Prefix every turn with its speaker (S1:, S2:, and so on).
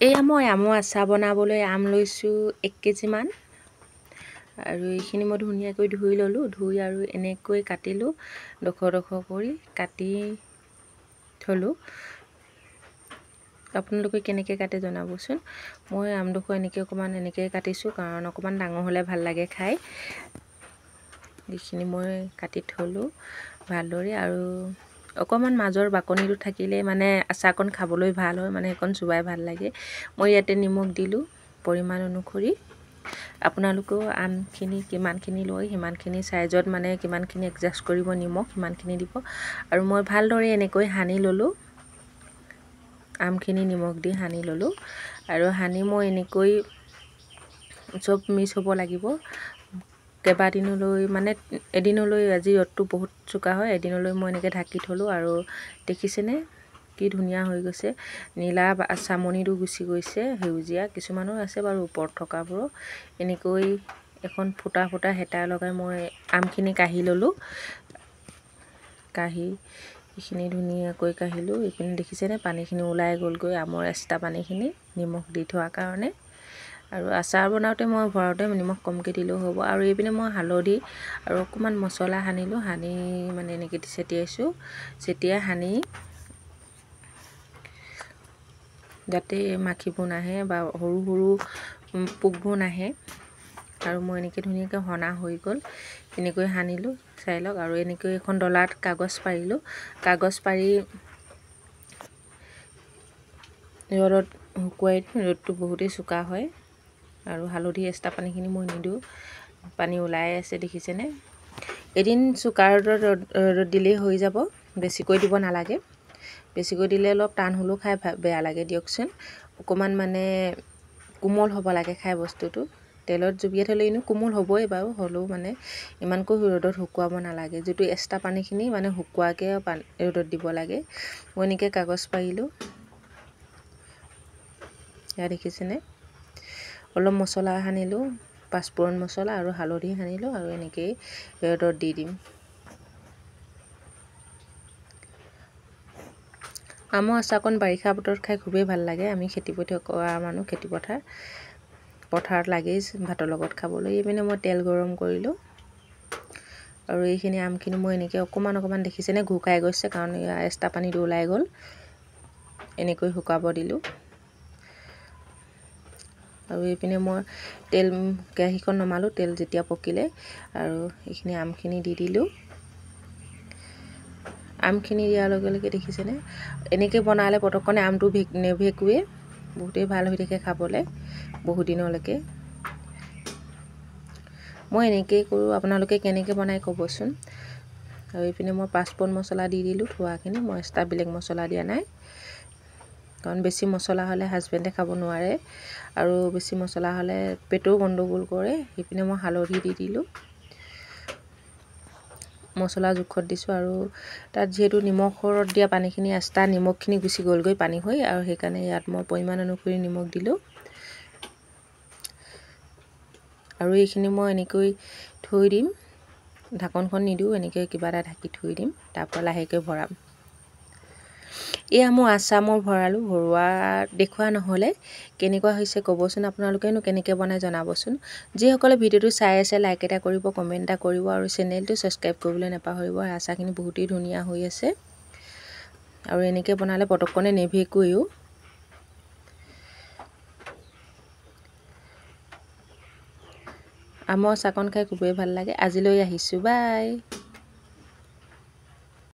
S1: এয়া মই আমৰ আচাৰ বনাবলৈ আম লৈছোঁ 1 কেজিমান আৰু এইখিনি মই ধুনীয়াকৈ ধুই ল'লোঁ। ধুই আৰু এনেকৈ কাটিলোঁ, ডোখৰ ডোখৰ কৰি কাটি থলোঁ। আপোনালোকে কেনেকৈ কাটে জনাবচোন। মই আমডোখৰ এনেকৈ অকণমান এনেকৈ কাটিছোঁ, কাৰণ অকণমান ডাঙৰ হ'লে ভাল লাগে খাই। এইখিনি মই কাটি থলোঁ ভালদৰে, আৰু অকণমান মাজৰ বাকলিটো থাকিলে মানে আচাৰকণ খাবলৈ ভাল হয়, মানে সেইকণ চোবাই ভাল লাগে। মই ইয়াতে নিমখ দিলোঁ পৰিমাণ অনুসৰি। আপোনালোকেও আমখিনি কিমানখিনি লয় সিমানখিনি চাইজত মানে কিমানখিনি এডজাষ্ট কৰিব নিমখ সিমানখিনি দিব। আৰু মই ভালদৰে এনেকৈ সানি ল'লোঁ, আমখিনি নিমখ দি সানি ল'লোঁ। আৰু সানি মই এনেকৈ চব মিক্স হ'ব লাগিব কেইবাদিনলৈ, মানে এদিনলৈ। আজি ৰ'দটো বহুত চোকা হয়, এদিনলৈ মই এনেকৈ ঢাকি থলোঁ। আৰু দেখিছেনে কি ধুনীয়া হৈ গৈছে, নীলা চামনিটো গুচি গৈছে, সেউজীয়া কিছুমানৰ আছে বাৰু ওপৰত থকাবোৰো। এনেকৈ এখন ফুটা ফুটা হেতা লগাই মই আমখিনি কাঢ়ি ল'লোঁ। কাঢ়ি এইখিনি ধুনীয়াকৈ কাঢ়িলোঁ। এইখিনি দেখিছেনে পানীখিনি ওলাই গ'লগৈ, আমৰ এক্সট্ৰা পানীখিনি নিমখ দি থোৱাৰ কাৰণে। আৰু আচাৰ বনাওঁতে মই ভৰাওঁতে নিমখ কমকৈ দিলেও হ'ব। আৰু এইপিনে মই হালধি আৰু অকণমান মছলা সানিলোঁ, সানি মানে এনেকৈ ছটিয়াইছোঁ। ছটিয়াই সানি যাতে মাখিবোৰ নাহে বা সৰু সৰু পোকবোৰ নাহে। আৰু মই এনেকৈ ধুনীয়াকৈ সনা হৈ গ'ল, এনেকৈ সানিলোঁ চাই লওক। আৰু এনেকৈ এখন ডলাত কাগজ পাৰিলোঁ, কাগজ পাৰি ৰ'দত শুকুৱাই দিওঁ। ৰ'দটো বহুতেই চোকা হয়। আৰু হালধি এক্সট্ৰা পানীখিনি মই নিদিওঁ, পানী ওলাই আছে দেখিছেনে। এদিন চোকা ৰ'দত দিলেই হৈ যাব, বেছিকৈ দিব নালাগে। বেছিকৈ দিলে অলপ টান হ'লেও খাই বেয়া লাগে দিয়কচোন। অকণমান মানে কোমল হ'ব লাগে খাই বস্তুটো। তেলত জুবিয়াই থ'লে এনেও কোমল হ'বই বাৰু, হ'লেও মানে ইমানকৈ ৰ'দত শুকুৱাব নালাগে। যিটো এক্সট্ৰা পানীখিনি মানে শুকুৱাকৈ ৰ'দত দিব লাগে। মই এনেকৈ কাগজ পাৰিলোঁ, এয়া দেখিছেনে। অলপ মছলা সানিলোঁ, পাঁচফোৰণ মছলা আৰু হালধি সানিলোঁ, আৰু এনেকৈয়ে ৰ'দত দি দিম। আমৰ আচাৰকণ বাৰিষা বতৰত খাই খুবেই ভাল লাগে। আমি খেতিপথাৰ কৰা মানুহ, পথাৰত লাগেই ভাতৰ লগত খাবলৈ। এইপিনে মই তেল গৰম কৰিলোঁ, আৰু এইখিনি আমখিনি মই এনেকৈ অকণমান অকণমান দেখিছেনে ঘূকাই গৈছে, কাৰণ এক্সট্ৰা পানীটো ওলাই গ'ল। এনেকৈ শুকাব দিলোঁ। আৰু এইপিনে মই কেৰাহীখন নমালোঁ, তেল যেতিয়া পকিলে, আৰু এইখিনি আমখিনি দি দিলোঁ। আমখিনি দিয়াৰ লগে লগে দেখিছেনে, এনেকৈ বনালে পটকনে আমটো নেভেঁকুৱে, বহুতেই ভাল হৈ থাকে খাবলৈ বহু দিনলৈকে। মই এনেকৈয়ে কৰোঁ, আপোনালোকে কেনেকৈ বনাই ক'বচোন। আৰু এইপিনে মই পাঁচফোৰণ মছলা দি দিলোঁ থোৱাখিনি, মই এক্সট্ৰা বেলেগ মছলা দিয়া নাই, কাৰণ বেছি মছলা হ'লে হাজবেণ্ডে খাব নোৱাৰে, আৰু বেছি মছলা হ'লে পেটৰো গণ্ডগোল কৰে। সেইপিনে মই হালধি দি দিলোঁ, মছলা জোখত দিছোঁ। আৰু তাত যিহেতু নিমখত দিয়া পানীখিনি এক্সট্ৰা নিমখখিনি গুচি গ'লগৈ পানী হৈ, আৰু সেইকাৰণে ইয়াত মই পৰিমাণ অনুসৰি নিমখ দিলোঁ। আৰু এইখিনি মই এনেকৈ থৈ দিম, ঢাকনখন নিদিওঁ, এনেকৈ কিবা এটা ঢাকি থৈ দিম, তাৰপৰা লাহেকৈ ভৰাম। এয়া মোৰ আচাৰ মই ভৰালোঁ, ভৰোৱা দেখুওৱা নহ'লে কেনেকুৱা হৈছে ক'বচোন। আপোনালোকেনো কেনেকৈ বনাই জনাবচোন। যিসকলে ভিডিঅ'টো চাই আছে লাইক এটা কৰিব, কমেণ্ট এটা কৰিব, আৰু চেনেলটো ছাবস্ক্ৰাইব কৰিবলৈ নাপাহৰিব। আচাৰখিনি বহুতেই ধুনীয়া হৈ আছে, আৰু এনেকৈ বনালে পটকনে নেভেঁকুৱেও। আমৰ আচাৰকণ খাই খুবেই ভাল লাগে। আজিলৈ আহিছোঁ, বাই।